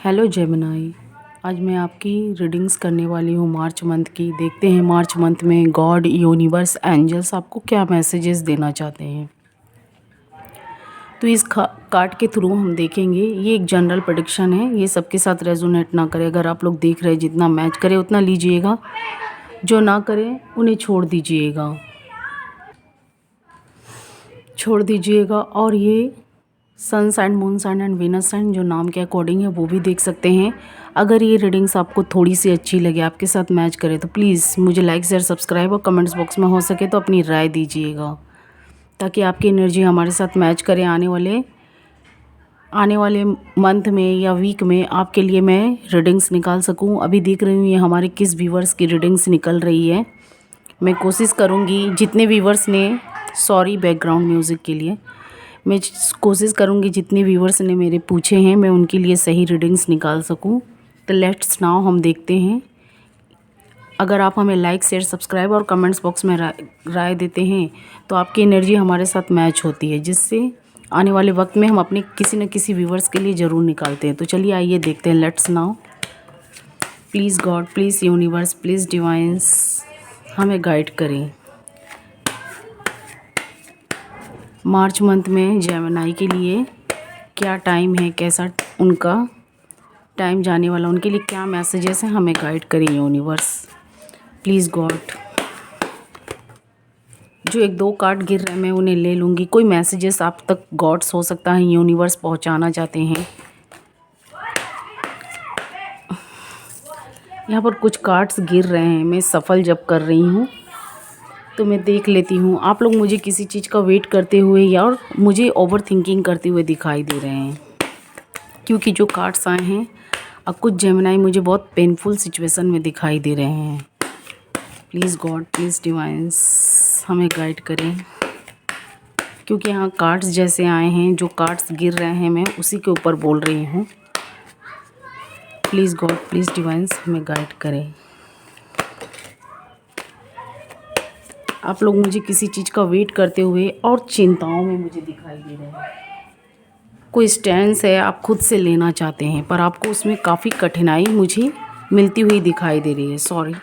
Hello Gemini. आज मैं आपकी रीडिंग्स करने वाली हूँ मार्च मंथ की। देखते हैं मार्च मंथ में गॉड, यूनिवर्स, एंजल्स आपको क्या मैसेजेस देना चाहते हैं। तो इस कार्ड के थ्रू हम देखेंगे। ये एक जनरल प्रेडिक्शन है, ये सबके साथ रेजोनेट ना करे। अगर आप लोग देख रहे हैं जितना मैच करे उतना लीजिएगा, जो ना करे उन्हें छोड़ दीजिएगा। और ये sun sign, moon sign and Venus sign जो नाम के अकॉर्डिंग है वो भी देख सकते हैं। अगर ये रीडिंग्स आपको थोड़ी सी अच्छी लगे, आपके साथ मैच करे, तो प्लीज़ मुझे लाइक, शेयर, सब्सक्राइब और कमेंट्स बॉक्स में हो सके तो अपनी राय दीजिएगा, ताकि आपकी एनर्जी हमारे साथ मैच करे। आने वाले मंथ में या वीक में आपके लिए मैं रीडिंग्स निकाल सकूं। अभी देख रही हूँ ये हमारे किस व्यूवर्स की रीडिंग्स निकल रही है। मैं कोशिश करूँगी जितने व्यूवर्स ने, सॉरी बैकग्राउंड म्यूज़िक के लिए, मैं कोशिश करूँगी जितने व्यूवर्स ने मेरे पूछे हैं मैं उनके लिए सही रीडिंग्स निकाल सकूँ। तो लेट्स नाउ हम देखते हैं। अगर आप हमें लाइक, शेयर, सब्सक्राइब और कमेंट्स बॉक्स में राय देते हैं तो आपकी एनर्जी हमारे साथ मैच होती है, जिससे आने वाले वक्त में हम अपने किसी न किसी व्यूवर्स के लिए ज़रूर निकालते हैं। तो चलिए आइए देखते हैं। Let's now. Please God, please universe, please divines हमें गाइड करें। मार्च मंथ में जेमिनाई के लिए क्या टाइम है, कैसा उनका टाइम जाने वाला, उनके लिए क्या मैसेजेस हैं, हमें गाइड करें यूनिवर्स। Please God. जो एक दो कार्ड गिर रहे हैं मैं उन्हें ले लूँगी। कोई मैसेजेस आप तक गॉड्स हो सकता है यूनिवर्स पहुँचाना चाहते हैं। यहाँ पर कुछ कार्ड्स गिर रहे हैं, मैं सफल जब कर रही हूँ तो मैं देख लेती हूँ। आप लोग मुझे किसी चीज़ का वेट करते हुए या और मुझे ओवर थिंकिंग करते हुए दिखाई दे रहे हैं, क्योंकि जो कार्ड्स आए हैं अब कुछ जेमिनाई मुझे बहुत पेनफुल सिचुएशन में दिखाई दे रहे हैं। प्लीज़ गॉड, प्लीज़ डिवाइंस हमें गाइड करें, क्योंकि यहाँ कार्ड्स जैसे आए हैं, जो कार्ड्स गिर रहे हैं मैं उसी के ऊपर बोल रही हूँ। प्लीज़ गॉड, प्लीज़ डिवाइंस हमें गाइड करें। आप लोग मुझे किसी चीज़ का वेट करते हुए और चिंताओं में मुझे दिखाई दे रहे हैं। कोई स्टैंड है आप खुद से लेना चाहते हैं, पर आपको उसमें काफ़ी कठिनाई मुझे मिलती हुई दिखाई दे रही है। Sorry.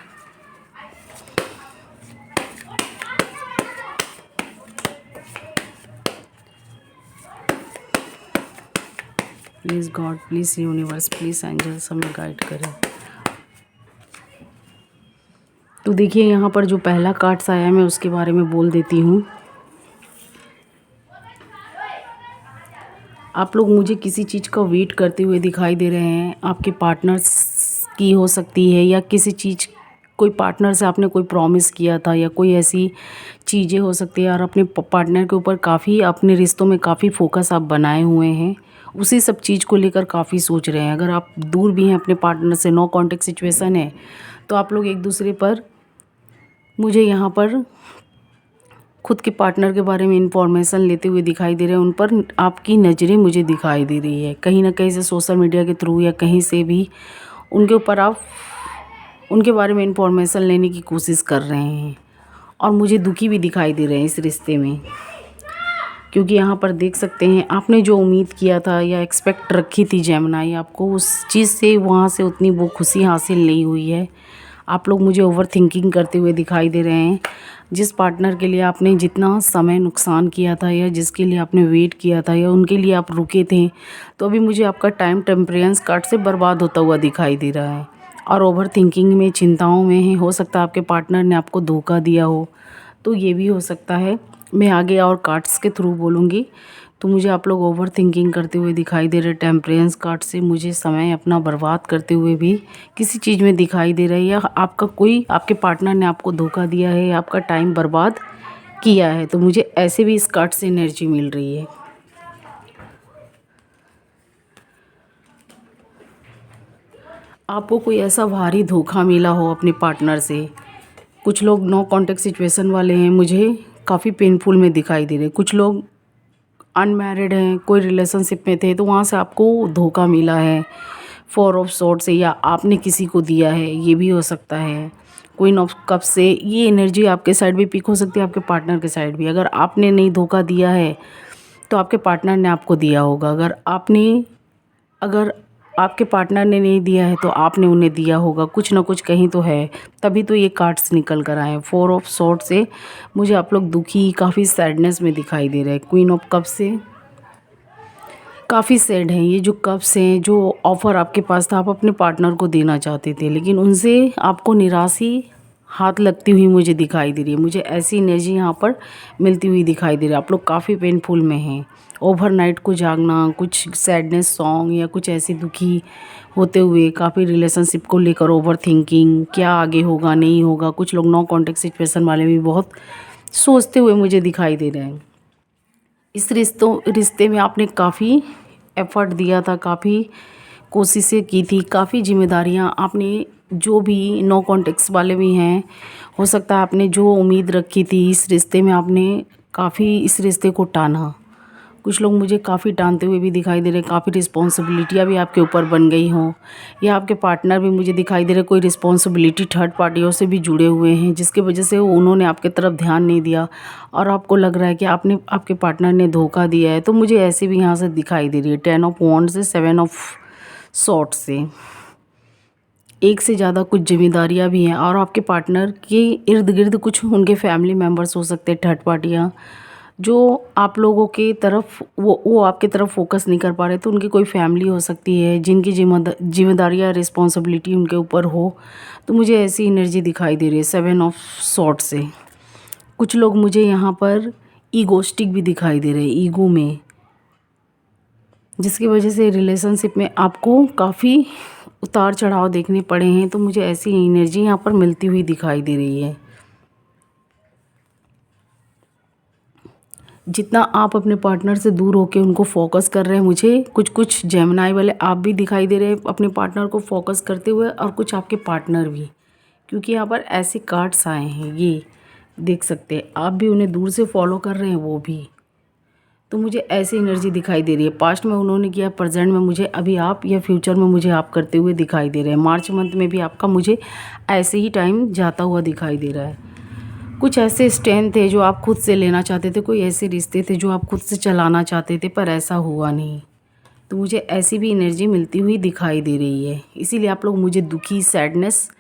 Please God, please universe, please angels हमें गाइड करें। तो देखिए यहाँ पर जो पहला कार्ड्स आया है मैं उसके बारे में बोल देती हूँ। आप लोग मुझे किसी चीज़ का वेट करते हुए दिखाई दे रहे हैं। आपके पार्टनर्स की हो सकती है, या किसी चीज़, कोई पार्टनर से आपने कोई प्रॉमिस किया था, या कोई ऐसी चीज़ें हो सकती है। और अपने पार्टनर के ऊपर काफ़ी, अपने रिश्तों में काफ़ी फोकस आप बनाए हुए हैं, उसी सब चीज़ को लेकर काफ़ी सोच रहे हैं। अगर आप दूर भी हैं अपने पार्टनर से, नो कॉन्टेक्ट सिचुएशन है, तो आप लोग एक दूसरे पर, मुझे यहाँ पर खुद के पार्टनर के बारे में इंफॉर्मेशन लेते हुए दिखाई दे रहे हैं। उन पर आपकी नज़रें मुझे दिखाई दे रही है, कहीं ना कहीं से सोशल मीडिया के थ्रू या कहीं से भी उनके ऊपर आप उनके बारे में इंफॉर्मेशन लेने की कोशिश कर रहे हैं। और मुझे दुखी भी दिखाई दे रहे हैं इस रिश्ते में, क्योंकि यहाँ पर देख सकते हैं आपने जो उम्मीद किया था या एक्सपेक्ट रखी थी जेमिनाई, आपको उस चीज़ से वहाँ से उतनी वो खुशी हासिल नहीं हुई है। आप लोग मुझे ओवर थिंकिंग करते हुए दिखाई दे रहे हैं। जिस पार्टनर के लिए आपने जितना समय नुकसान किया था, या जिसके लिए आपने वेट किया था, या उनके लिए आप रुके थे, तो अभी मुझे आपका टाइम टेम्परेंस कार्ड से बर्बाद होता हुआ दिखाई दे रहा है। और ओवर थिंकिंग में, चिंताओं में है। हो सकता है आपके पार्टनर ने आपको धोखा दिया हो, तो ये भी हो सकता है। मैं आगे और कार्ड्स के थ्रू बोलूँगी। तो मुझे आप लोग ओवर थिंकिंग करते हुए दिखाई दे रहे। टेम्परेंस कार्ड से मुझे समय अपना बर्बाद करते हुए भी किसी चीज़ में दिखाई दे रही है, या आपका कोई, आपके पार्टनर ने आपको धोखा दिया है, आपका टाइम बर्बाद किया है। तो मुझे ऐसे भी इस कार्ड से एनर्जी मिल रही है। आपको कोई ऐसा भारी धोखा मिला हो अपने पार्टनर से। कुछ लोग नो कॉन्टेक्ट सिचुएशन वाले हैं, मुझे काफ़ी पेनफुल में दिखाई दे रहे। कुछ लोग अनमैरिड हैं, कोई रिलेशनशिप में थे, तो वहाँ से आपको धोखा मिला है 4 ऑफ सॉर्ड्स से, या आपने किसी को दिया है, ये भी हो सकता है। क्वीन ऑफ कप से ये एनर्जी आपके साइड भी पिक हो सकती है, आपके पार्टनर के साइड भी। अगर आपने नहीं धोखा दिया है तो आपके पार्टनर ने आपको दिया होगा। अगर आपके पार्टनर ने नहीं दिया है तो आपने उन्हें दिया होगा, कुछ ना कुछ कहीं तो है, तभी तो ये कार्ड्स निकल कर आए हैं। 4 ऑफ सॉर्ड से मुझे आप लोग दुखी, काफ़ी सैडनेस में दिखाई दे रहे हैं। क्वीन ऑफ कप से काफ़ी सैड हैं। ये जो कप्स हैं, जो ऑफ़र आपके पास था, आप अपने पार्टनर को देना चाहते थे, लेकिन उनसे आपको निराशा हाथ लगती हुई मुझे दिखाई दे रही है। मुझे ऐसी एनर्जी यहाँ पर मिलती हुई दिखाई दे रही है। आप लोग काफ़ी पेनफुल में हैं। ओवरनाइट को जागना, कुछ सैडनेस सॉन्ग या कुछ ऐसी दुखी होते हुए, काफ़ी रिलेशनशिप को लेकर ओवर थिंकिंग, क्या आगे होगा नहीं होगा। कुछ लोग नो कॉन्टेक्ट सिचुएशन वाले भी बहुत सोचते हुए मुझे दिखाई दे रहे हैं। इस रिश्ते में आपने काफ़ी एफ़र्ट दिया था, काफ़ी कोशिशें की थी, काफ़ी जिम्मेदारियां आपने, जो भी नो कॉन्टेक्ट्स वाले भी हैं, हो सकता है आपने जो उम्मीद रखी थी इस रिश्ते में, आपने काफ़ी इस रिश्ते को टाना। कुछ लोग मुझे काफ़ी टानते हुए भी दिखाई दे रहे हैं। काफ़ी रिस्पॉन्सिबिलिटियाँ भी आपके ऊपर बन गई हों, या आपके पार्टनर भी मुझे दिखाई दे रहे, कोई रिस्पॉन्सिबिलिटी थर्ड पार्टियों से भी जुड़े हुए हैं, जिसकी वजह से उन्होंने आपके तरफ ध्यान नहीं दिया और आपको लग रहा है कि आपके पार्टनर ने धोखा दिया है। तो मुझे ऐसे भी यहाँ से दिखाई दे रही है। 10 ऑफ वॉन्ड्स से 7 ऑफ सॉर्ड्स से एक से ज़्यादा कुछ जिम्मेदारियाँ भी हैं, और आपके पार्टनर के इर्द गिर्द कुछ उनके फैमिली मेम्बर्स हो सकते हैं, थर्ड पार्टियाँ, जो आप लोगों के तरफ वो आपके तरफ फोकस नहीं कर पा रहे। तो उनकी कोई फैमिली हो सकती है जिनकी जिम्मेदारियाँ, रिस्पॉन्सिबिलिटी उनके ऊपर हो। तो मुझे ऐसी एनर्जी दिखाई दे रही है 7 ऑफ सॉर्ड से। कुछ लोग मुझे यहाँ पर ईगोस्टिक भी दिखाई दे रहे हैं, ईगो में, जिसकी वजह से रिलेशनशिप में आपको काफ़ी उतार चढ़ाव देखने पड़े हैं। तो मुझे ऐसी एनर्जी यहाँ पर मिलती हुई दिखाई दे रही है। जितना आप अपने पार्टनर से दूर होकर उनको फोकस कर रहे हैं, मुझे कुछ जेमिनी वाले आप भी दिखाई दे रहे हैं अपने पार्टनर को फोकस करते हुए, और कुछ आपके पार्टनर भी, क्योंकि यहाँ पर ऐसे कार्ड्स आए हैं, ये देख सकते हैं। आप भी उन्हें दूर से फॉलो कर रहे हैं, वो भी। तो मुझे ऐसी एनर्जी दिखाई दे रही है। पास्ट में उन्होंने किया, प्रेजेंट में मुझे अभी आप, या फ्यूचर में मुझे आप करते हुए दिखाई दे रहे हैं। मार्च मंथ में भी आपका मुझे ऐसे ही टाइम जाता हुआ दिखाई दे रहा है। कुछ ऐसे स्टैंड थे जो आप खुद से लेना चाहते थे, कोई ऐसे रिश्ते थे जो आप खुद से चलाना चाहते थे, पर ऐसा हुआ नहीं। तो मुझे ऐसी भी एनर्जी मिलती हुई दिखाई दे रही है। इसीलिए आप लोग मुझे दुखी, सैडनेस,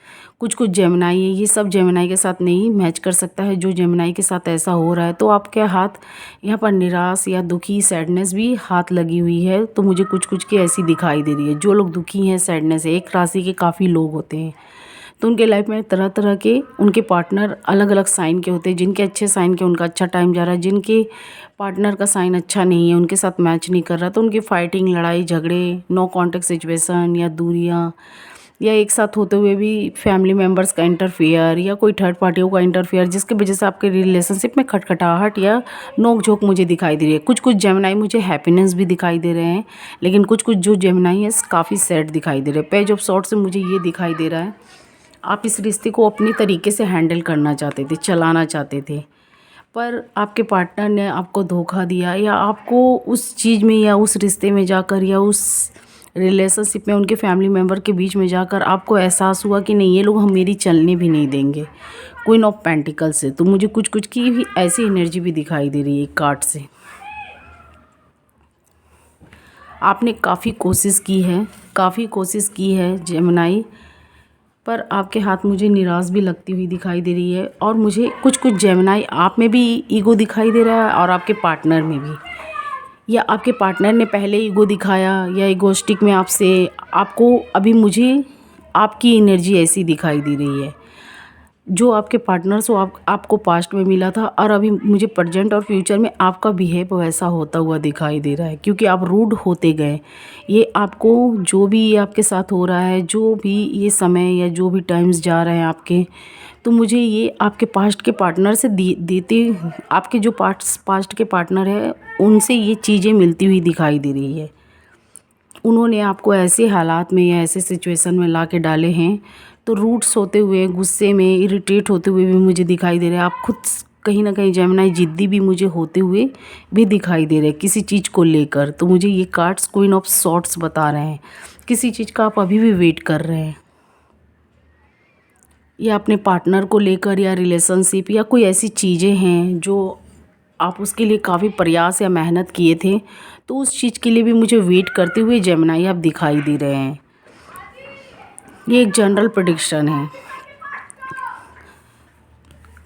कुछ जेमिनी है, ये सब जेमिनी के साथ नहीं मैच कर सकता है। जो जेमिनी के साथ ऐसा हो रहा है, तो आपके हाथ यहाँ पर निराश या दुखी, सैडनेस भी हाथ लगी हुई है। तो मुझे कुछ की ऐसी दिखाई दे रही है। जो लोग दुखी हैं, सैडनेस है, एक राशि के काफ़ी लोग होते हैं, तो उनके लाइफ में तरह तरह के उनके पार्टनर अलग अलग साइन के होते हैं। जिनके अच्छे साइन के उनका अच्छा टाइम जा रहा है, जिनके पार्टनर का साइन अच्छा नहीं है, उनके साथ मैच नहीं कर रहा, तो उनकी फाइटिंग, लड़ाई झगड़े, नो कॉन्टेक्ट सिचुएशन, या दूरियां, या एक साथ होते हुए भी फैमिली मेम्बर्स का इंटरफेयर, या कोई थर्ड पार्टियों का इंटरफेयर, जिसकी वजह से आपके रिलेशनशिप में खटखटाहट या नोक झोंक मुझे दिखाई दे रही है। कुछ जेमिनी मुझे हैप्पीनेस भी दिखाई दे रहे हैं, लेकिन कुछ जो जेमिनी है काफ़ी सैड दिखाई दे रहे हैं। पेज ऑफ सॉर्ड्स से मुझे ये दिखाई दे रहा है, आप इस रिश्ते को अपनी तरीके से हैंडल करना चाहते थे, चलाना चाहते थे, पर आपके पार्टनर ने आपको धोखा दिया, या आपको उस चीज़ में, या उस रिश्ते में जाकर, या उस रिलेशनशिप में उनके फैमिली मेम्बर के बीच में जाकर आपको एहसास हुआ कि नहीं, ये लोग हम मेरी चलने भी नहीं देंगे। क्वीन ऑफ पेंटिकल से तो मुझे कुछ की भी ऐसी एनर्जी भी दिखाई दे रही है कार्ड से। आपने काफ़ी कोशिश की है जेमिनी, पर आपके हाथ मुझे निराश भी लगती हुई दिखाई दे रही है। और मुझे कुछ जेमिनी आप में भी ईगो दिखाई दे रहा है, और आपके पार्टनर में भी, या आपके पार्टनर ने पहले ईगो दिखाया, या ईगोस्टिक में आपसे, आपको अभी मुझे आपकी एनर्जी ऐसी दिखाई दे रही है। जो आपके पार्टनर्स हो, आपको पास्ट में मिला था, और अभी मुझे प्रेजेंट और फ्यूचर में आपका बिहेव वैसा होता हुआ दिखाई दे रहा है, क्योंकि आप रूड होते गए। ये आपको जो भी ये आपके साथ हो रहा है, जो भी ये समय या जो भी टाइम्स जा रहे हैं आपके, तो मुझे ये आपके पास्ट के पार्टनर से देते, आपके जो पास्ट के पार्टनर है उनसे ये चीज़ें मिलती हुई दिखाई दे रही है। उन्होंने आपको ऐसे हालात में या ऐसे सिचुएशन में ला के डाले हैं, तो रूट्स होते हुए, गुस्से में, इरिटेट होते हुए भी मुझे दिखाई दे रहे हैं। आप खुद कहीं ना कहीं जेमिनी जिद्दी भी मुझे होते हुए भी दिखाई दे रहे हैं किसी चीज़ को लेकर। तो मुझे ये कार्ड्स क्वीन ऑफ सॉर्ड्स बता रहे हैं, किसी चीज़ का आप अभी भी वेट कर रहे हैं, या अपने पार्टनर को लेकर, या रिलेशनशिप, या कोई ऐसी चीज़ें हैं जो आप उसके लिए काफ़ी प्रयास या मेहनत किए थे, तो उस चीज़ के लिए भी मुझे वेट करते हुए जेमिनी आप दिखाई दे रहे हैं। ये एक जनरल प्रेडिक्शन है।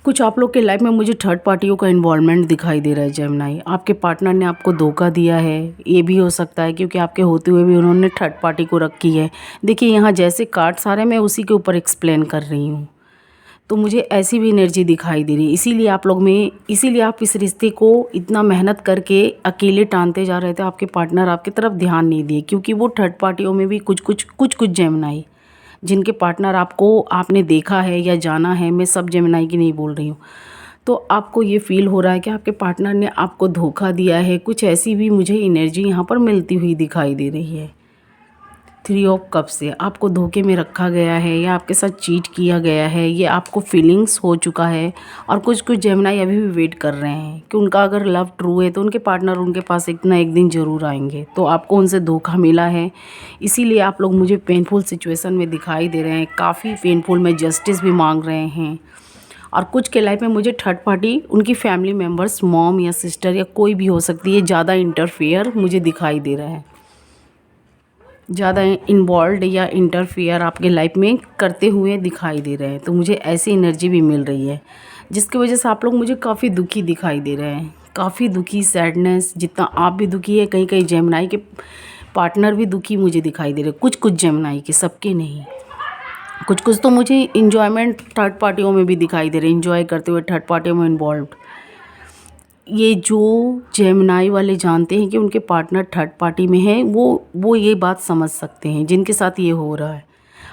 कुछ आप लोग के लाइफ में मुझे थर्ड पार्टियों का इन्वॉल्वमेंट दिखाई दे रहा है जेमिनी। आपके पार्टनर ने आपको धोखा दिया है, ये भी हो सकता है, क्योंकि आपके होते हुए भी उन्होंने थर्ड पार्टी को रखी है। देखिए यहाँ जैसे कार्ड्स आ रहे हैं, मैं उसी के ऊपर एक्सप्लेन कर रही हूँ, तो मुझे ऐसी भी एनर्जी दिखाई दे रही है। इसीलिए आप इस रिश्ते को इतना मेहनत करके अकेले टानते जा रहे थे। आपके पार्टनर आपकी तरफ ध्यान नहीं दिए, क्योंकि वो थर्ड पार्टियों में भी कुछ जेमिनी जिनके पार्टनर आपने देखा है या जाना है, मैं सब जेमिनी की नहीं बोल रही हूँ, तो आपको ये फील हो रहा है कि आपके पार्टनर ने आपको धोखा दिया है। कुछ ऐसी भी मुझे एनर्जी यहाँ पर मिलती हुई दिखाई दे रही है। 3 ऑफ कप से आपको धोखे में रखा गया है या आपके साथ चीट किया गया है, ये आपको फीलिंग्स हो चुका है। और कुछ जेमिनी अभी भी वेट कर रहे हैं कि उनका अगर लव ट्रू है तो उनके पार्टनर उनके पास एक ना एक दिन ज़रूर आएंगे। तो आपको उनसे धोखा मिला है, इसीलिए आप लोग मुझे पेनफुल सिचुएशन में दिखाई दे रहे हैं, काफ़ी पेनफुल में जस्टिस भी मांग रहे हैं। और कुछ के लाइफ में मुझे थर्ड पार्टी, उनकी फैमिली मेम्बर्स, मॉम या सिस्टर या कोई भी हो सकती है, ज़्यादा इंटरफेयर मुझे दिखाई दे रहा है, ज़्यादा इन्वॉल्व या इंटरफेयर आपके लाइफ में करते हुए दिखाई दे रहे हैं। तो मुझे ऐसी एनर्जी भी मिल रही है, जिसकी वजह से आप लोग मुझे काफ़ी दुखी दिखाई दे रहे हैं, काफ़ी दुखी, सैडनेस। जितना आप भी दुखी है, कहीं कहीं जेमिनी के पार्टनर भी दुखी मुझे दिखाई दे रहे हैं। कुछ जेमिनी के, सबके नहीं। कुछ तो मुझे इंजॉयमेंट थर्ड पार्टियों में भी दिखाई दे रहे हैं, इंजॉय करते हुए थर्ड पार्टियों में इन्वॉल्व। ये जो जेमिनी वाले जानते हैं कि उनके पार्टनर थर्ड पार्टी में है, वो ये बात समझ सकते हैं जिनके साथ ये हो रहा है।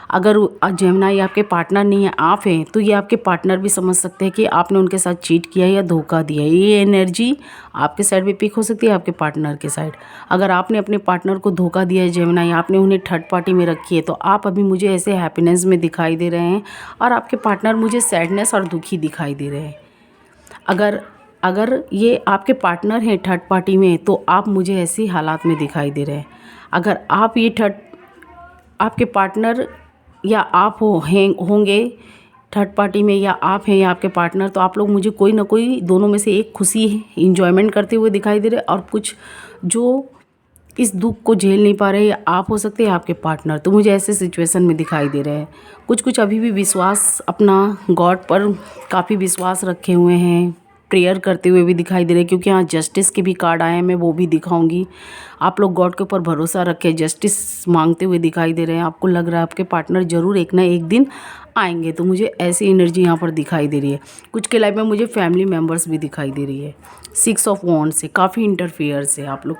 अगर जेमिनी आपके पार्टनर नहीं है, आप हैं, तो ये आपके पार्टनर भी समझ सकते हैं कि आपने उनके साथ चीट किया या धोखा दिया। ये एनर्जी आपके साइड भी पिक हो सकती है, आपके पार्टनर के साइड। अगर आपने अपने पार्टनर को धोखा दिया है जेमिनी, आपने उन्हें थर्ड पार्टी में रखी है, तो आप अभी मुझे ऐसे हैप्पीनेस में दिखाई दे रहे हैं और आपके पार्टनर मुझे सैडनेस और दुखी दिखाई दे रहे हैं। अगर ये आपके पार्टनर हैं थर्ड पार्टी में, तो आप मुझे ऐसी हालात में दिखाई दे रहे हैं। अगर आप आपके पार्टनर या आप होंगे थर्ड पार्टी में, या आप हैं या आपके पार्टनर, तो आप लोग मुझे कोई ना कोई दोनों में से एक खुशी इंजॉयमेंट करते हुए दिखाई दे रहे हैं। और कुछ जो इस दुख को झेल नहीं पा रहे, या आप हो सकते हैं आपके पार्टनर, तो मुझे ऐसे सिचुएशन में दिखाई दे रहे हैं। कुछ अभी भी विश्वास अपना गॉड पर काफ़ी विश्वास रखे हुए हैं, प्रेयर करते हुए भी दिखाई दे रहे हैं, क्योंकि यहाँ जस्टिस के भी कार्ड आए हैं, मैं वो भी दिखाऊंगी। आप लोग गॉड के ऊपर भरोसा रखें, जस्टिस मांगते हुए दिखाई दे रहे हैं। आपको लग रहा है आपके पार्टनर ज़रूर एक ना एक दिन आएंगे, तो मुझे ऐसी एनर्जी यहाँ पर दिखाई दे रही है। कुछ के लाइफ में मुझे फैमिली मेम्बर्स भी दिखाई दे रही है। 6 ऑफ वॉन्ड से काफ़ी इंटरफेयर से आप लोग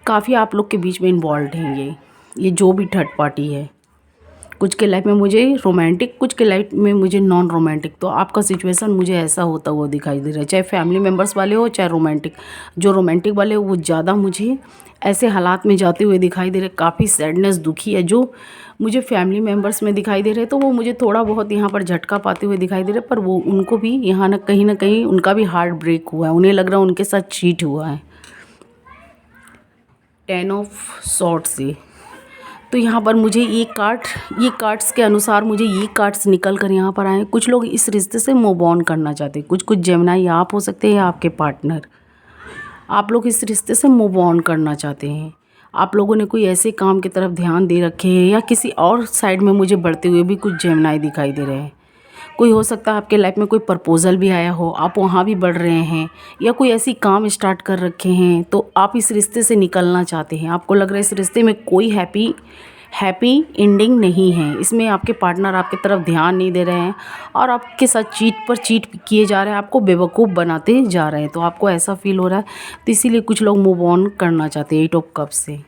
काफ़ी आप लोग के बीच में इन्वॉल्व हैं ये जो भी थर्ड पार्टी है। कुछ के लाइफ में मुझे रोमांटिक, कुछ के लाइफ में मुझे नॉन रोमांटिक। तो आपका सिचुएशन मुझे ऐसा होता हुआ दिखाई दे रहा है, चाहे फैमिली मेम्बर्स वाले हो चाहे रोमांटिक। जो रोमांटिक वाले हो वो ज़्यादा मुझे ऐसे हालात में जाते हुए दिखाई दे रहे, काफ़ी सैडनेस, दुखी है। जो मुझे फैमिली मेम्बर्स में दिखाई दे रहे, तो वो मुझे थोड़ा बहुत यहाँ पर झटका पाते हुए दिखाई दे रहे, पर वो उनको भी यहाँ ना कहीं उनका भी हार्ट ब्रेक हुआ है, उन्हें लग रहा है उनके साथ चीट हुआ है। 10 ऑफ सॉर्ड से तो यहाँ पर मुझे ये कार्ड्स के अनुसार मुझे ये कार्ड्स निकल कर यहाँ पर आए। कुछ लोग इस रिश्ते से मूव ऑन करना चाहते हैं, कुछ जेमिनी आप हो सकते हैं या आपके पार्टनर। आप लोग इस रिश्ते से मूव ऑन करना चाहते हैं। आप लोगों ने कोई ऐसे काम की तरफ ध्यान दे रखे हैं, या किसी और साइड में मुझे बढ़ते हुए भी कुछ जेमिनी दिखाई दे रहे हैं। कोई हो सकता है आपके लाइफ में कोई प्रपोजल भी आया हो, आप वहाँ भी बढ़ रहे हैं, या कोई ऐसी काम स्टार्ट कर रखे हैं, तो आप इस रिश्ते से निकलना चाहते हैं। आपको लग रहा है इस रिश्ते में कोई हैप्पी एंडिंग नहीं है, इसमें आपके पार्टनर आपकी तरफ ध्यान नहीं दे रहे हैं और आपके साथ चीट किए जा रहे हैं, आपको बेवकूफ़ बनाते जा रहे हैं। तो आपको ऐसा फील हो रहा है, तो इसीलिए कुछ लोग मूव ऑन करना चाहते हैं 8 ऑफ कप से,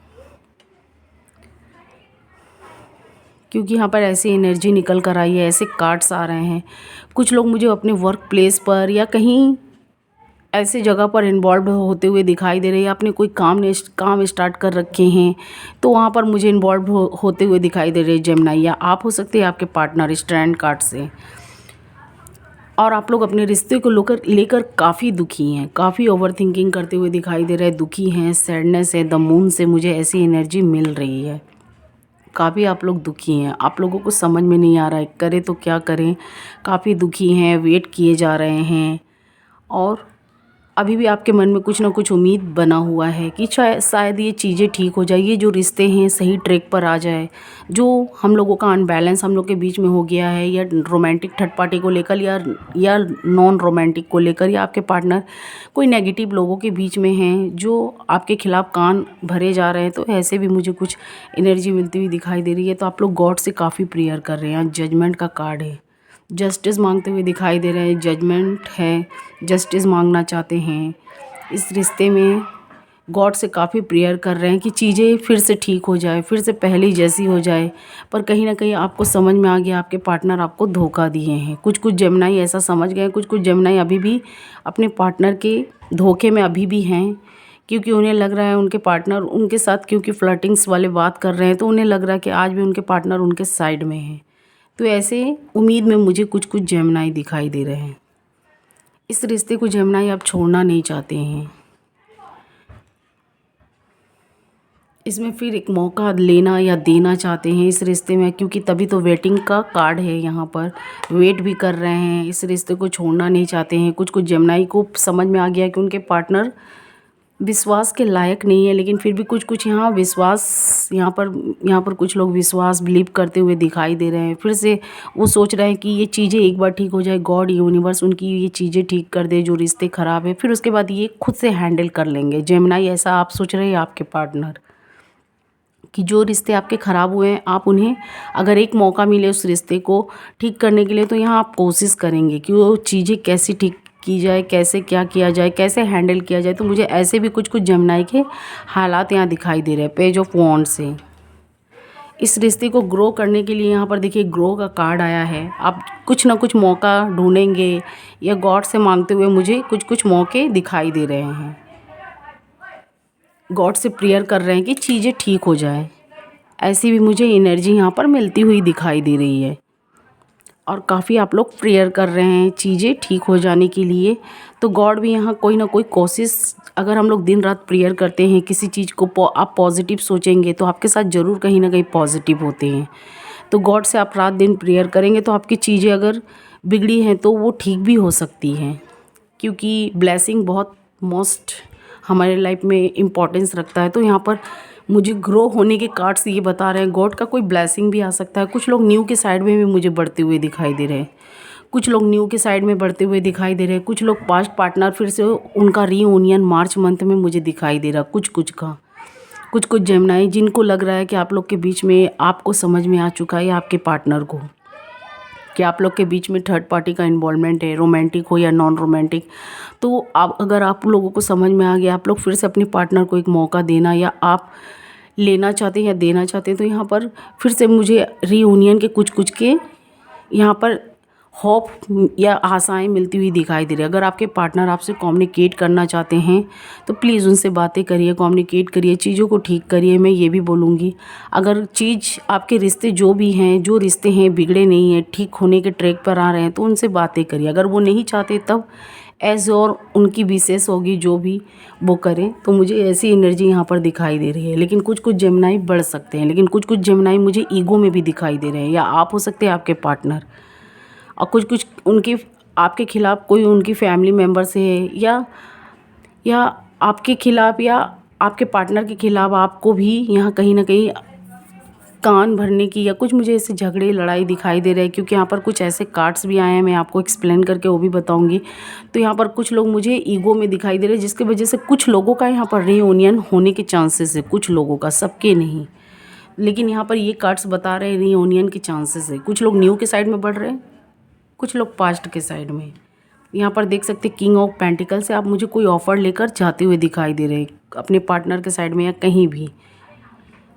क्योंकि यहाँ पर ऐसी एनर्जी निकल कर आई है, ऐसे कार्ड्स आ रहे हैं। कुछ लोग मुझे अपने वर्क प्लेस पर या कहीं ऐसे जगह पर इन्वॉल्व होते हुए दिखाई दे रहे हैं। आपने कोई काम स्टार्ट कर रखे हैं, तो वहाँ पर मुझे इन्वॉल्व होते हुए दिखाई दे रहे हैं जेमिनी, या आप हो सकते हैं आपके पार्टनर स्ट्रैंड कार्ड से। और आप लोग अपने रिश्ते को लेकर काफ़ी दुखी हैं, काफ़ी ओवर थिंकिंग करते हुए दिखाई दे रहे हैं, दुखी हैं, सैडनेस है। द मून से मुझे ऐसी एनर्जी मिल रही है, काफ़ी आप लोग दुखी हैं। आप लोगों को समझ में नहीं आ रहा है करें तो क्या करें, काफ़ी दुखी हैं, वेट किए जा रहे हैं। और अभी भी आपके मन में कुछ ना कुछ उम्मीद बना हुआ है कि शायद ये चीज़ें ठीक हो जाए, ये जो रिश्ते हैं सही ट्रैक पर आ जाए। जो हम लोगों का अनबैलेंस हम लोग के बीच में हो गया है, या रोमांटिक थर्ड पार्टी को लेकर या नॉन रोमांटिक को लेकर, या आपके पार्टनर कोई नेगेटिव लोगों के बीच में हैं जो आपके खिलाफ कान भरे जा रहे हैं, तो ऐसे भी मुझे कुछ एनर्जी मिलती हुई दिखाई दे रही है। तो आप लोग गॉड से काफ़ी प्रेयर कर रहे हैं। जजमेंट का कार्ड है, जस्टिस मांगते हुए दिखाई दे रहे हैं। जजमेंट है, जस्टिस मांगना चाहते हैं। इस रिश्ते में गॉड से काफ़ी प्रेयर कर रहे हैं कि चीज़ें फिर से ठीक हो जाए, फिर से पहले जैसी हो जाए। पर कहीं ना कहीं आपको समझ में आ गया आपके पार्टनर आपको धोखा दिए हैं। कुछ कुछ जेमिनी ऐसा समझ गए, कुछ कुछ जेमिनी अभी भी अपने पार्टनर के धोखे में अभी भी हैं, क्योंकि उन्हें लग रहा है उनके पार्टनर उनके साथ, क्योंकि फ्लर्टिंग्स वाले बात कर रहे हैं, तो उन्हें लग रहा है कि आज भी उनके पार्टनर उनके साइड में हैं। तो ऐसे उम्मीद में मुझे कुछ कुछ जेमिनी दिखाई दे रहे हैं। इस रिश्ते को जेमिनी आप छोड़ना नहीं चाहते हैं। इसमें फिर एक मौका लेना या देना चाहते हैं इस रिश्ते में, क्योंकि तभी तो वेटिंग का कार्ड है यहाँ पर। वेट भी कर रहे हैं, इस रिश्ते को छोड़ना नहीं चाहते हैं। कुछ कुछ जेमिनी को समझ में आ गया कि उनके पार्टनर विश्वास के लायक नहीं है, लेकिन फिर भी कुछ कुछ यहाँ विश्वास, यहाँ पर कुछ लोग विश्वास बिलीव करते हुए दिखाई दे रहे हैं। फिर से वो सोच रहे हैं कि ये चीज़ें एक बार ठीक हो जाए, गॉड यूनिवर्स उनकी ये चीज़ें ठीक कर दे जो रिश्ते ख़राब है, फिर उसके बाद ये खुद से हैंडल कर लेंगे। जेमिनी ऐसा आप सोच रहे हैं आपके पार्टनर कि जो रिश्ते आपके ख़राब हुए हैं, आप उन्हें अगर एक मौका मिले उस रिश्ते को ठीक करने के लिए, तो यहाँ आप कोशिश करेंगे कि वो चीज़ें कैसे ठीक की जाए, कैसे क्या किया जाए, कैसे हैंडल किया जाए। तो मुझे ऐसे भी कुछ कुछ जेमिनी के हालात यहाँ दिखाई दे रहे हैं। पेज ऑफ वॉन्ड से इस रिश्ते को ग्रो करने के लिए यहाँ पर देखिए ग्रो का कार्ड आया है। आप कुछ ना कुछ मौका ढूंढेंगे, या गॉड से मांगते हुए मुझे कुछ कुछ मौके दिखाई दे रहे हैं। गॉड से प्रेयर कर रहे हैं कि चीज़ें ठीक हो जाए। ऐसी भी मुझे एनर्जी यहाँ पर मिलती हुई दिखाई दे रही है, और काफ़ी आप लोग प्रेयर कर रहे हैं चीज़ें ठीक हो जाने के लिए। तो गॉड भी यहाँ कोई ना कोई कोशिश, अगर हम लोग दिन रात प्रेयर करते हैं किसी चीज़ को, आप पॉजिटिव सोचेंगे तो आपके साथ ज़रूर कहीं ना कहीं पॉजिटिव होते हैं। तो गॉड से आप रात दिन प्रेयर करेंगे तो आपकी चीज़ें अगर बिगड़ी हैं तो वो ठीक भी हो सकती हैं, क्योंकि ब्लेसिंग बहुत मोस्ट हमारे लाइफ में इम्पोर्टेंस रखता है। तो यहाँ पर मुझे ग्रो होने के कार्ड्स ये बता रहे हैं, गॉड का कोई ब्लेसिंग भी आ सकता है। कुछ लोग न्यू के साइड में भी मुझे बढ़ते हुए दिखाई दे रहे हैं, कुछ लोग न्यू के साइड में बढ़ते हुए दिखाई दे रहे हैं। कुछ लोग पास्ट पार्टनर फिर से उनका रीयूनियन मार्च मंथ में मुझे दिखाई दे रहा। कुछ कुछ जेमिनी जिनको लग रहा है कि आप लोग के बीच में आपको समझ में आ चुका है, आपके पार्टनर को, कि आप लोग के बीच में थर्ड पार्टी का इन्वॉल्वमेंट है, रोमांटिक हो या नॉन रोमांटिक। तो आप, अगर आप लोगों को समझ में आ गया, आप लोग फिर से अपने पार्टनर को एक मौका देना, या आप लेना चाहते हैं या देना चाहते हैं, तो यहाँ पर फिर से मुझे रीयूनियन के कुछ के यहाँ पर होप या आशाएं मिलती हुई दिखाई दे रही है। अगर आपके पार्टनर आपसे कम्युनिकेट करना चाहते हैं तो प्लीज़ उनसे बातें करिए, कम्युनिकेट करिए, चीज़ों को ठीक करिए। मैं ये भी बोलूँगी, अगर चीज़ आपके रिश्ते जो भी हैं, जो रिश्ते हैं बिगड़े नहीं हैं, ठीक होने के ट्रैक पर आ रहे हैं, तो उनसे बातें करिए। अगर वो नहीं चाहते तब एज और उनकी विशेष होगी, जो भी वो करें। तो मुझे ऐसी एनर्जी यहाँ पर दिखाई दे रही है। लेकिन कुछ कुछ जेमिनी बढ़ सकते हैं, लेकिन कुछ कुछ जेमिनी मुझे ईगो में भी दिखाई दे रहे हैं, या आप हो सकते हैं आपके पार्टनर, और कुछ कुछ उनकी आपके खिलाफ कोई उनकी फैमिली मेम्बर से है, या आपके खिलाफ या आपके पार्टनर के खिलाफ आपको भी यहाँ कहीं ना कहीं कान भरने की, या कुछ मुझे ऐसे झगड़े लड़ाई दिखाई दे रहे हैं। क्योंकि यहाँ पर कुछ ऐसे कार्ड्स भी आए हैं, मैं आपको एक्सप्लेन करके वो भी बताऊंगी। तो यहाँ पर कुछ लोग मुझे ईगो में दिखाई दे रहे हैं, जिसकी वजह से कुछ लोगों का यहाँ पर रीयूनियन होने के चांसेस है। कुछ लोगों का, सबके नहीं, लेकिन यहाँ पर ये कार्ड्स बता रहे हैं रीयूनियन के चांसेस है। कुछ लोग न्यू के साइड में बढ़ रहे हैं, कुछ लोग पास्ट के साइड में। यहाँ पर देख सकते किंग ऑफ पेंटिकल से आप मुझे कोई ऑफ़र लेकर जाते हुए दिखाई दे रहे हैं, अपने पार्टनर के साइड में या कहीं भी।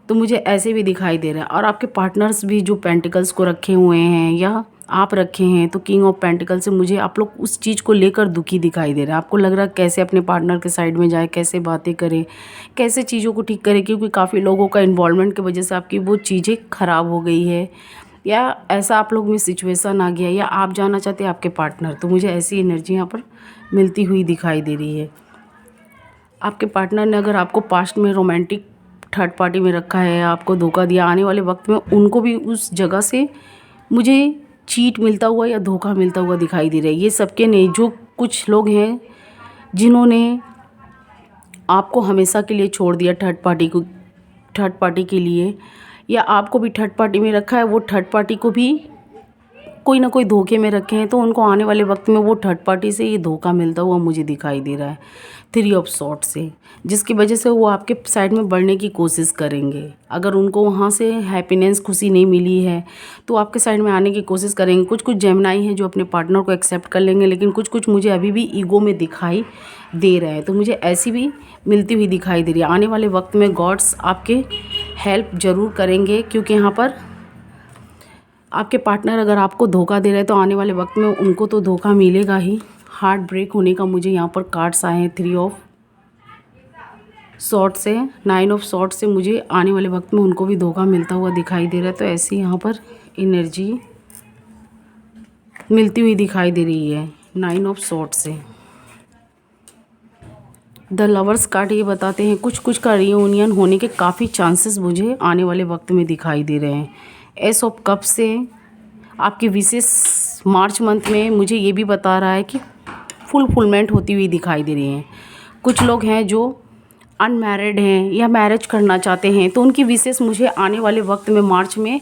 तो मुझे ऐसे भी दिखाई दे रहा है। और आपके पार्टनर्स भी जो पेंटिकल्स को रखे हुए हैं या आप रखे हैं, तो किंग ऑफ पेंटिकल से मुझे आप लोग उस चीज़ को लेकर दुखी दिखाई दे रहा है। आपको लग रहा है कैसे अपने पार्टनर के साइड में जाए, कैसे बातें करें, कैसे चीज़ों को ठीक करें, क्योंकि काफ़ी लोगों का इन्वॉल्वमेंट की वजह से आपकी वो चीज़ें ख़राब हो गई है, या ऐसा आप लोग में सिचुएशन आ गया, या आप जाना चाहते हैं आपके पार्टनर। तो मुझे ऐसी एनर्जी यहाँ पर मिलती हुई दिखाई दे रही है। आपके पार्टनर ने अगर आपको पास्ट में रोमांटिक थर्ड पार्टी में रखा है, आपको धोखा दिया, आने वाले वक्त में उनको भी उस जगह से मुझे चीट मिलता हुआ या धोखा मिलता हुआ दिखाई दे रहा है। ये सबके नहीं, जो कुछ लोग हैं जिन्होंने आपको हमेशा के लिए छोड़ दिया थर्ड पार्टी के लिए, या आपको भी थर्ड पार्टी में रखा है, वो थर्ड पार्टी को भी कोई ना कोई धोखे में रखे हैं, तो उनको आने वाले वक्त में वो थर्ड पार्टी से ये धोखा मिलता हुआ मुझे दिखाई दे रहा है 3 ऑफ सॉर्ड्स से, जिसकी वजह से वो आपके साइड में बढ़ने की कोशिश करेंगे। अगर उनको वहाँ से हैप्पीनेस, खुशी नहीं मिली है तो आपके साइड में आने की कोशिश करेंगे। कुछ कुछ जेमिनाई हैं जो अपने पार्टनर को एक्सेप्ट कर लेंगे, लेकिन कुछ कुछ मुझे अभी भी ईगो में दिखाई दे रहे हैं, तो मुझे ऐसी भी मिलती हुई दिखाई दे रही है। आने वाले वक्त में गॉड्स आपके हेल्प ज़रूर करेंगे, क्योंकि यहाँ पर आपके पार्टनर अगर आपको धोखा दे रहे हैं तो आने वाले वक्त में उनको तो धोखा मिलेगा ही। हार्ट ब्रेक होने का मुझे यहाँ पर कार्ड्स आए हैं 3 ऑफ सॉर्ड्स से, 9 ऑफ सॉर्ड्स से मुझे आने वाले वक्त में उनको भी धोखा मिलता हुआ दिखाई दे रहा है। तो ऐसी यहाँ पर एनर्जी मिलती हुई दिखाई दे रही है 9 ऑफ सॉर्ड्स से। द लवर्स कार्ड ये बताते हैं कुछ कुछ का रियूनियन होने के काफ़ी चांसेस मुझे आने वाले वक्त में दिखाई दे रहे हैं। एस ऑफ कप से आपकी विशेष मार्च मंथ में मुझे ये भी बता रहा है कि फुलफिलमेंट होती हुई दिखाई दे रही हैं। कुछ लोग हैं जो अनमैरिड हैं या मैरिज करना चाहते हैं, तो उनकी विशेष मुझे आने वाले वक्त में मार्च में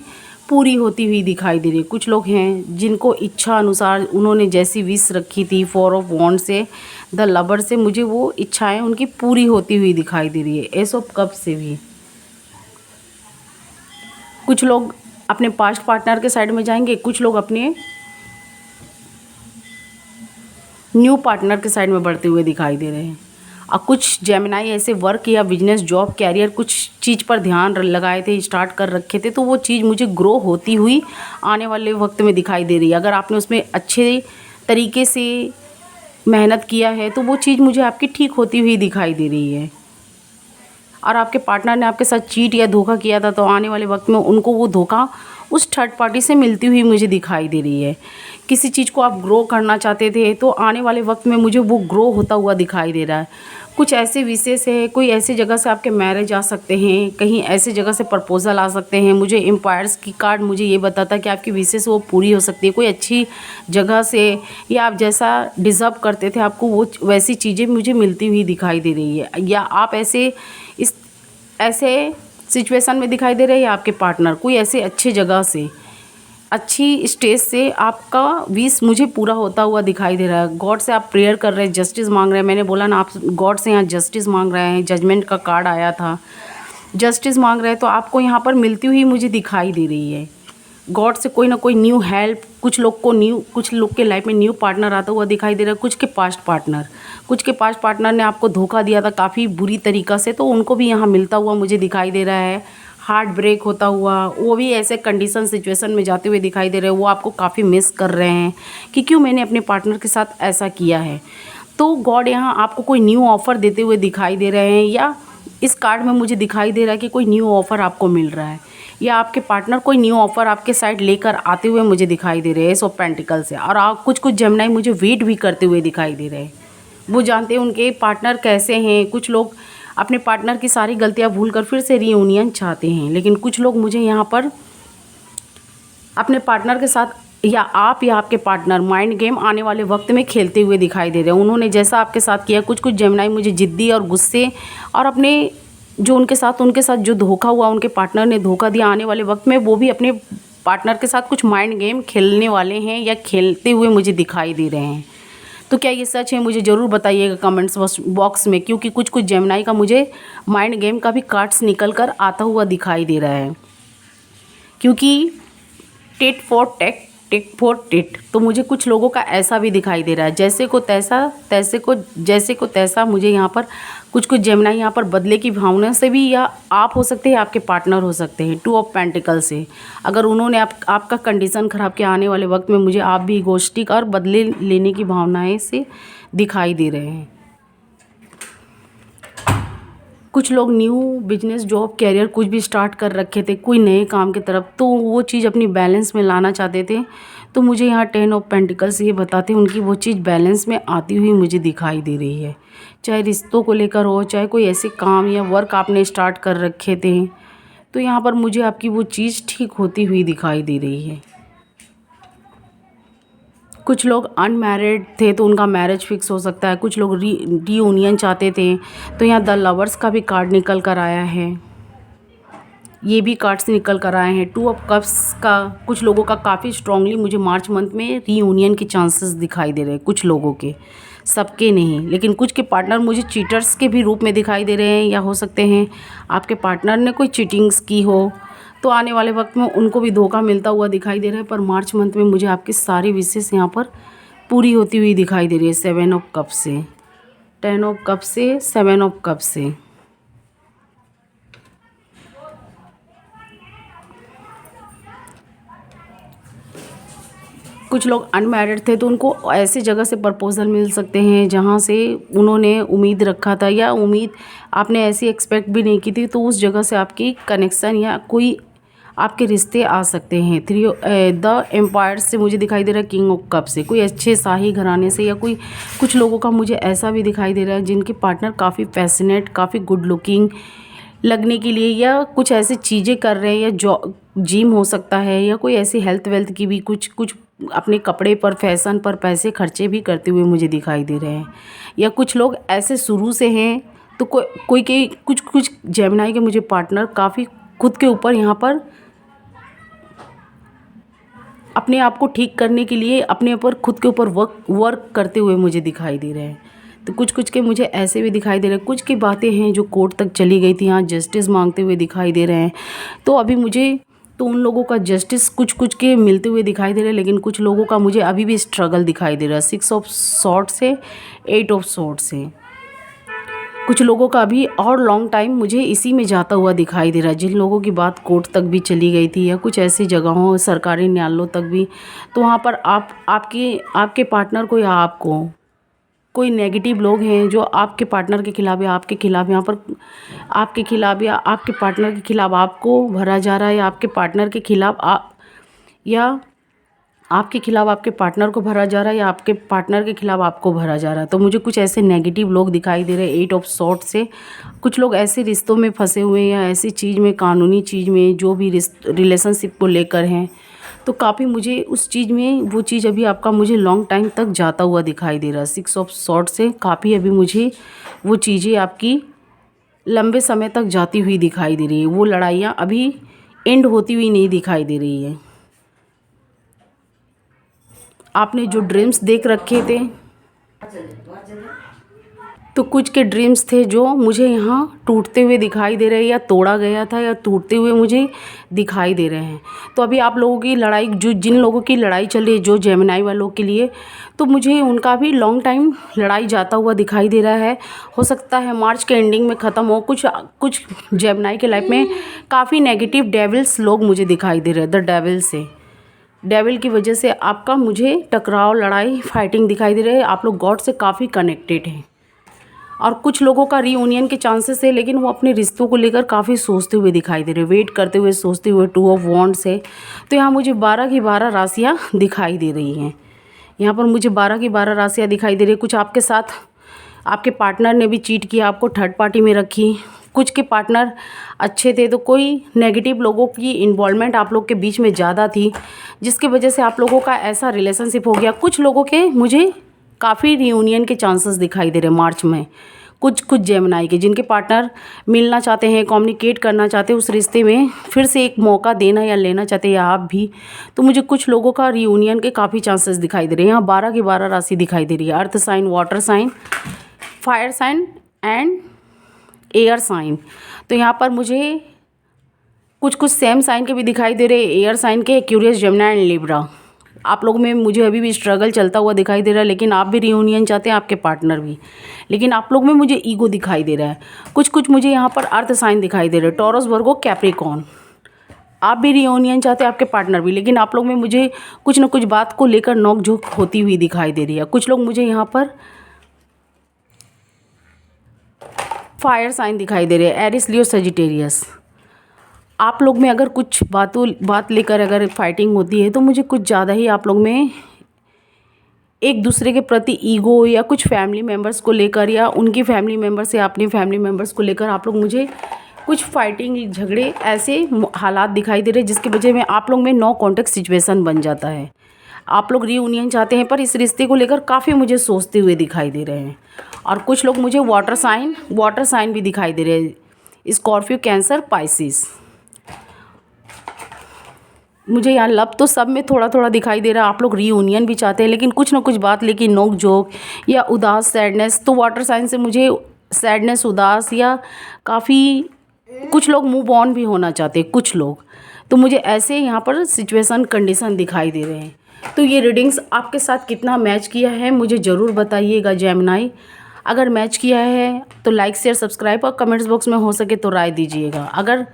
पूरी होती हुई दिखाई दे रही है। कुछ लोग हैं जिनको इच्छा अनुसार उन्होंने जैसी विश रखी थी 4 ऑफ वॉन्ड से, द लवर से, मुझे वो इच्छाएं उनकी पूरी होती हुई दिखाई दे रही है। एस ऑफ कप से भी कुछ लोग अपने पास्ट पार्टनर के साइड में जाएंगे, कुछ लोग अपने न्यू पार्टनर के साइड में बढ़ते हुए दिखाई दे रहे हैं। और कुछ जेमिनाई ऐसे वर्क या बिजनेस, जॉब, कैरियर कुछ चीज़ पर ध्यान लगाए थे, स्टार्ट कर रखे थे, तो वो चीज़ मुझे ग्रो होती हुई आने वाले वक्त में दिखाई दे रही है। अगर आपने उसमें अच्छे तरीके से मेहनत किया है तो वो चीज़ मुझे आपकी ठीक होती हुई दिखाई दे रही है। और आपके पार्टनर ने आपके साथ चीट या धोखा किया था, तो आने वाले वक्त में उनको वो धोखा उस थर्ड पार्टी से मिलती हुई मुझे दिखाई दे रही है। किसी चीज़ को आप ग्रो करना चाहते थे, तो आने वाले वक्त में मुझे वो ग्रो होता हुआ दिखाई दे रहा है। कुछ ऐसे विशेष है, कोई ऐसी जगह से आपके मैरिज आ सकते हैं, कहीं ऐसी जगह से प्रपोजल आ सकते हैं। मुझे एम्पायर्स की कार्ड मुझे ये बताता है कि आपकी विशेष वो पूरी हो सकती है। कोई अच्छी जगह से, या आप जैसा डिज़र्व करते थे आपको वो वैसी चीज़ें मुझे मिलती हुई दिखाई दे रही है। या आप ऐसे सिचुएशन में दिखाई दे रहे हैं, या आपके पार्टनर कोई ऐसे अच्छे जगह से, अच्छी स्टेज से आपका विश मुझे पूरा होता हुआ दिखाई दे रहा है। गॉड से आप प्रेयर कर रहे हैं, जस्टिस मांग रहे हैं। मैंने बोला ना, आप गॉड से यहाँ जस्टिस मांग रहे हैं, जजमेंट का कार्ड आया था, जस्टिस मांग रहे हैं, तो आपको यहाँ पर मिलती हुई मुझे दिखाई दे रही है। गॉड से कोई ना कोई न्यू हेल्प, कुछ लोग के लाइफ में न्यू पार्टनर आता हुआ दिखाई दे रहा है। कुछ के पास्ट पार्टनर ने आपको धोखा दिया था काफ़ी बुरी तरीक़ा से, तो उनको भी यहाँ मिलता हुआ मुझे दिखाई दे रहा है। हार्ट ब्रेक होता हुआ, वो भी ऐसे कंडीशन सिचुएशन में जाते हुए दिखाई दे रहे हैं। वो आपको काफ़ी मिस कर रहे हैं कि क्यों मैंने अपने पार्टनर के साथ ऐसा किया है। तो गॉड यहाँ आपको कोई न्यू ऑफ़र देते हुए दिखाई दे रहे हैं, या इस कार्ड में मुझे दिखाई दे रहा है कि कोई न्यू ऑफ़र आपको मिल रहा है, या आपके पार्टनर कोई न्यू ऑफ़र आपके साइड लेकर आते हुए मुझे दिखाई दे रहे हैं एस ऑफ पेंटिकल से। और आप कुछ जेमिनी मुझे वेट भी करते हुए दिखाई दे रहे हैं। वो जानते हैं उनके पार्टनर कैसे हैं। कुछ लोग अपने पार्टनर की सारी गलतियां भूलकर फिर से रियूनियन चाहते हैं, लेकिन कुछ लोग मुझे यहाँ पर अपने पार्टनर के साथ, या आपके पार्टनर माइंड गेम आने वाले वक्त में खेलते हुए दिखाई दे रहे हैं। उन्होंने जैसा आपके साथ किया, कुछ जेमिनी मुझे जिद्दी और गुस्से, और अपने जो उनके साथ जो धोखा हुआ, उनके पार्टनर ने धोखा दिया, आने वाले वक्त में वो भी अपने पार्टनर के साथ कुछ माइंड गेम खेलने वाले हैं या खेलते हुए मुझे दिखाई दे रहे हैं। तो क्या ये सच है, मुझे ज़रूर बताइएगा कमेंट्स बॉक्स में, क्योंकि कुछ जेमिनी का मुझे माइंड गेम का भी कार्ड्स निकल कर आता हुआ दिखाई दे रहा है। क्योंकि टेट फॉर टेट, तो मुझे कुछ लोगों का ऐसा भी दिखाई दे रहा है, जैसे को तैसा। मुझे यहाँ पर कुछ जेमिनी यहाँ पर बदले की भावना से भी, या आप हो सकते हैं, आपके पार्टनर हो सकते हैं 2 ऑफ पेंटिकल से। अगर उन्होंने आपका कंडीशन ख़राब किया, आने वाले वक्त में मुझे आप भी इगोइस्टिक और बदले लेने की भावनाएं से दिखाई दे रहे हैं। कुछ लोग न्यू बिजनेस, जॉब, कैरियर कुछ भी स्टार्ट कर रखे थे कोई नए काम की तरफ, तो वो चीज़ अपनी बैलेंस में लाना चाहते थे। तो मुझे यहाँ 10 ऑफ पेंटिकल्स ये बताते हैं उनकी वो चीज़ बैलेंस में आती हुई मुझे दिखाई दे रही है। चाहे रिश्तों को लेकर हो, चाहे कोई ऐसे काम या वर्क आपने स्टार्ट कर रखे थे, तो यहाँ पर मुझे आपकी वो चीज़ ठीक होती हुई दिखाई दे रही है। कुछ लोग अनमैरिड थे तो उनका मैरिज फिक्स हो सकता है, कुछ लोग रीयूनियन चाहते थे। तो यहाँ द लवर्स का भी कार्ड निकल कर आया है, ये भी कार्ड्स निकल कर आए हैं। टू ऑफ कप्स का कुछ लोगों का काफ़ी स्ट्रांगली मुझे मार्च मंथ में रीयूनियन के चांसेस दिखाई दे रहे हैं, कुछ लोगों के, सबके नहीं, लेकिन कुछ के पार्टनर मुझे चीटर्स के भी रूप में दिखाई दे रहे हैं, या हो सकते हैं आपके पार्टनर ने कोई चीटिंग्स की हो, तो आने वाले वक्त में उनको भी धोखा मिलता हुआ दिखाई दे रहा है। पर मार्च मंथ में मुझे आपकी सारी विशेष यहाँ पर पूरी होती हुई दिखाई दे रही है। 7 ऑफ कप से, 10 ऑफ कप से, 7 ऑफ कप से। कुछ लोग अनमैरिड थे तो उनको ऐसे जगह से प्रपोजल मिल सकते हैं जहाँ से उन्होंने उम्मीद रखा था, या उम्मीद आपने ऐसी एक्सपेक्ट भी नहीं की थी, तो उस जगह से आपकी कनेक्शन या कोई आपके रिश्ते आ सकते हैं। द एम्पायर से मुझे दिखाई दे रहा है किंग ऑफ कप से, कोई अच्छे शाही घराने से, या कोई कुछ लोगों का मुझे ऐसा भी दिखाई दे रहा है जिनके पार्टनर काफ़ी पैशनेट, काफ़ी गुड लुकिंग लगने के लिए, या कुछ ऐसी चीज़ें कर रहे हैं, या जिम हो सकता है, या कोई ऐसी हेल्थ वेल्थ की भी कुछ अपने कपड़े पर, फैशन पर पैसे खर्चे भी करते हुए मुझे दिखाई दे रहे हैं। या कुछ लोग ऐसे शुरू से हैं, तो कोई के कुछ जेमिनी के मुझे पार्टनर काफ़ी खुद के ऊपर यहाँ पर अपने आप को ठीक करने के लिए अपने ऊपर खुद के ऊपर वर्क करते हुए मुझे दिखाई दे रहे हैं। तो कुछ के मुझे ऐसे भी दिखाई दे रहे हैं। कुछ की बातें हैं जो कोर्ट तक चली गई थी, यहाँ जस्टिस मांगते हुए दिखाई दे रहे हैं। तो अभी मुझे तो उन लोगों का जस्टिस कुछ के मिलते हुए दिखाई दे रहे हैं, लेकिन कुछ लोगों का मुझे अभी भी स्ट्रगल दिखाई दे रहा है। 6 ऑफ सॉर्ड से, 8 ऑफ सॉर्ड से। कुछ लोगों का अभी और लॉन्ग टाइम मुझे इसी में जाता हुआ दिखाई दे रहा है। जिन लोगों की बात कोर्ट तक भी चली गई थी, या कुछ ऐसी जगहों सरकारी न्यायालयों तक भी, तो वहाँ पर आपके पार्टनर को, या आपको कोई नेगेटिव लोग हैं जो आपके पार्टनर के खिलाफ या आपके खिलाफ, यहाँ पर आपके खिलाफ या आपके पार्टनर के खिलाफ आपको भरा जा रहा है, या आपके पार्टनर के खिलाफ या आपके खिलाफ आपके पार्टनर को भरा जा रहा है, या आपके पार्टनर के खिलाफ आपको भरा जा रहा है। तो मुझे कुछ ऐसे नेगेटिव लोग दिखाई दे रहे हैं 8 ऑफ सॉर्ड से। कुछ लोग ऐसे रिश्तों में फंसे हुए हैं, या ऐसी चीज़ में, कानूनी चीज़ में, जो भी रिलेशनशिप को लेकर हैं, तो काफ़ी मुझे उस चीज़ में, वो चीज़ अभी आपका मुझे लॉन्ग टाइम तक जाता हुआ दिखाई दे रहा है। 6 ऑफ सॉर्ड से काफ़ी अभी मुझे वो चीज़ें आपकी लंबे समय तक जाती हुई दिखाई दे रही है। वो लड़ाइयाँ अभी एंड होती हुई नहीं दिखाई दे रही है। आपने जो ड्रीम्स देख रखे थे, तो कुछ के ड्रीम्स थे जो मुझे यहाँ टूटते हुए दिखाई दे रहे हैं, या तोड़ा गया था, या टूटते हुए मुझे दिखाई दे रहे हैं। तो अभी आप लोगों की लड़ाई, जो जिन लोगों की लड़ाई चल रही है, जो जेमिनी वालों के लिए, तो मुझे उनका भी लॉन्ग टाइम लड़ाई जाता हुआ दिखाई दे रहा है। हो सकता है मार्च के एंडिंग में ख़त्म हो। कुछ जेमिनी के लाइफ में काफ़ी नेगेटिव डेविल्स लोग मुझे दिखाई दे रहे हैं। द डेविल से, डेविल की वजह से आपका मुझे टकराव, लड़ाई, फाइटिंग दिखाई दे रहे हैं। आप लोग गॉड से काफ़ी कनेक्टेड हैं, और कुछ लोगों का रीयूनियन के चांसेस है, लेकिन वो अपने रिश्तों को लेकर काफ़ी सोचते हुए दिखाई दे रहे हैं, वेट करते हुए, सोचते हुए। 2 ऑफ वॉन्ड्स है। तो यहाँ मुझे 12 की 12 राशियाँ दिखाई दे रही हैं। यहाँ पर मुझे 12 की 12 राशियाँ दिखाई दे रही है। कुछ आपके साथ आपके पार्टनर ने भी चीट किया, आपको थर्ड पार्टी में रखी। कुछ के पार्टनर अच्छे थे, तो कोई नेगेटिव लोगों की इन्वॉल्वमेंट आप लोग के बीच में ज़्यादा थी, जिसकी वजह से आप लोगों का ऐसा रिलेशनशिप हो गया। कुछ लोगों के मुझे काफ़ी रीयूनियन के चांसेस दिखाई दे रहे हैं मार्च में। कुछ जेमिनी के, जिनके पार्टनर मिलना चाहते हैं, कम्युनिकेट करना चाहते हैं, उस रिश्ते में फिर से एक मौका देना या लेना चाहते हैं, या आप भी, तो मुझे कुछ लोगों का रीयूनियन के काफ़ी चांसेस दिखाई दे रहे हैं। यहाँ 12 की 12 राशि दिखाई दे रही है। Earth sign, water sign, fire sign and air sign. तो यहाँ पर मुझे कुछ सेम साइन के भी दिखाई दे रहे हैं। एयर साइन के, एक्वेरियस, जेमिनी एंड लिब्रा। आप लोगों में मुझे अभी भी स्ट्रगल चलता हुआ दिखाई दे रहा है, लेकिन आप भी रीयूनियन चाहते हैं, आपके पार्टनर भी, लेकिन आप लोग में मुझे ईगो दिखाई दे रहा है। कुछ मुझे यहाँ पर अर्थ साइन दिखाई दे रहे हैं। टॉरस, वर्गो, कैप्रिकॉर्न। आप भी रीयूनियन चाहते हैं, आपके पार्टनर भी, लेकिन आप लोग में मुझे कुछ न कुछ बात को लेकर नोक-झोंक होती हुई दिखाई दे रही है। कुछ लोग मुझे यहाँ पर फायर साइन दिखाई दे रहे हैं। एरिस, लियो, सजिटेरियस। आप लोग में अगर कुछ बात लेकर अगर फाइटिंग होती है, तो मुझे कुछ ज़्यादा ही आप लोग में एक दूसरे के प्रति ईगो, या कुछ फैमिली मेम्बर्स को लेकर, या उनकी फैमिली मेम्बर्स या अपनी फैमिली मेम्बर्स को लेकर आप लोग मुझे कुछ फाइटिंग, झगड़े, ऐसे हालात दिखाई दे रहे हैं, जिसकी वजह में आप लोग में नो कॉन्टेक्ट सिचुएशन बन जाता है। आप लोग रीयूनियन चाहते हैं, पर इस रिश्ते को लेकर काफ़ी मुझे सोचते हुए दिखाई दे रहे हैं। और कुछ लोग मुझे वाटर साइन भी दिखाई दे रहे हैं, स्कॉर्पियो, कैंसर, पाइसिस। मुझे यहाँ लव तो सब में थोड़ा थोड़ा दिखाई दे रहा है। आप लोग रीयूनियन भी चाहते हैं, लेकिन कुछ ना कुछ बात लेके नोक झोंक या उदास, सैडनेस। तो वाटर साइन से मुझे सैडनेस, उदास, या काफ़ी कुछ लोग मूव ऑन भी होना चाहते हैं, कुछ लोग। तो मुझे ऐसे यहाँ पर सिचुएशन, कंडीशन दिखाई दे रहे हैं। तो ये रीडिंग्स आपके साथ कितना मैच किया है मुझे ज़रूर बताइएगा जेमिनी। अगर मैच किया है तो लाइक, शेयर, सब्सक्राइब और कमेंट्स बॉक्स में हो सके तो राय दीजिएगा। अगर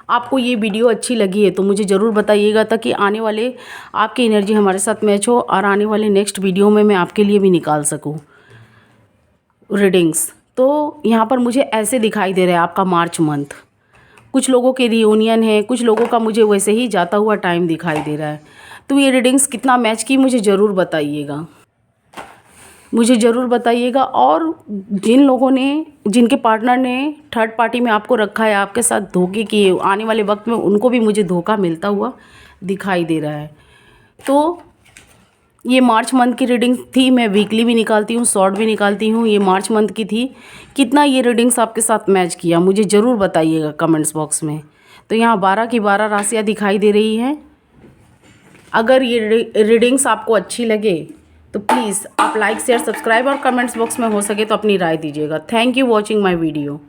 आपको ये वीडियो अच्छी लगी है तो मुझे ज़रूर बताइएगा, ताकि आने वाले आपकी एनर्जी हमारे साथ मैच हो और आने वाले नेक्स्ट वीडियो में मैं आपके लिए भी निकाल सकूं रीडिंग्स। तो यहाँ पर मुझे ऐसे दिखाई दे रहा है आपका मार्च मंथ। कुछ लोगों के रियूनियन है, कुछ लोगों का मुझे वैसे ही जाता हुआ टाइम दिखाई दे रहा है। तो ये रीडिंग्स कितना मैच की मुझे ज़रूर बताइएगा, मुझे ज़रूर बताइएगा। और जिन लोगों ने, जिनके पार्टनर ने थर्ड पार्टी में आपको रखा है, आपके साथ धोखे किए, आने वाले वक्त में उनको भी मुझे धोखा मिलता हुआ दिखाई दे रहा है। तो ये मार्च मंथ की रीडिंग थी। मैं वीकली भी निकालती हूँ, शॉर्ट भी निकालती हूँ। ये मार्च मंथ की थी। कितना ये रीडिंग्स आपके साथ मैच किया मुझे ज़रूर बताइएगा कमेंट्स बॉक्स में। तो यहाँ 12 की 12 राशियाँ दिखाई दे रही हैं। अगर ये रीडिंग्स आपको अच्छी लगे तो प्लीज़ आप लाइक, शेयर, सब्सक्राइब और कमेंट्स बॉक्स में हो सके तो अपनी राय दीजिएगा। Thank you watching my video.